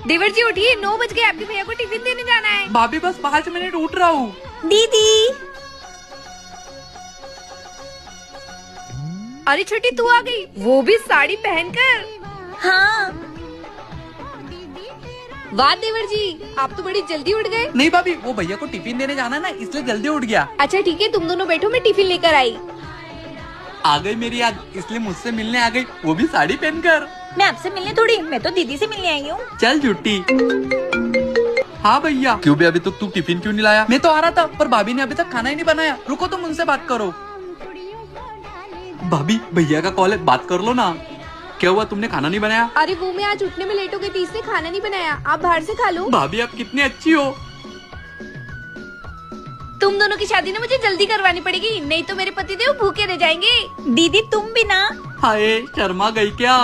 देवर जी उठिए, 9 बज गए, आपके भैया को टिफिन देने जाना है। भाभी बस 5 मिनट उठ रहा हूँ। दीदी। अरे छोटी तू आ गई, वो भी साड़ी पहनकर। हाँ। वाह देवर जी, आप तो बड़ी जल्दी उठ गए। नहीं भाभी, वो भैया को टिफिन देने जाना ना, इसलिए जल्दी उठ गया। अच्छा ठीक है, तुम दोनों बैठो, मैं टिफिन लेकर आई। आ गई मेरी याद, इसलिए मुझसे मिलने आ गई, वो भी साड़ी पहनकर। मैं आपसे मिलने थोड़ी, मैं तो दीदी से मिलने आई हूँ। चल झूठी। हाँ भैया, क्यों भी अभी तक तू टिफिन क्यों नहीं लाया? मैं तो आ रहा था, पर भाभी ने अभी तक खाना ही नहीं बनाया। रुको तुम उनसे बात करो। भाभी भैया का कॉल है, बात कर लो ना। क्या हुआ, तुमने खाना नहीं बनाया? अरे वो मैं आज उठने में लेट हो गई थी, इसलिए खाना नहीं बनाया, आप बाहर से खा लो। भाभी आप कितनी अच्छी हो। तुम दोनों की शादी ना मुझे जल्दी करवानी पड़ेगी, नहीं तो मेरे पति देव भूखे रह जाएंगे। दीदी तुम भी ना। हाय, शर्मा गई क्या?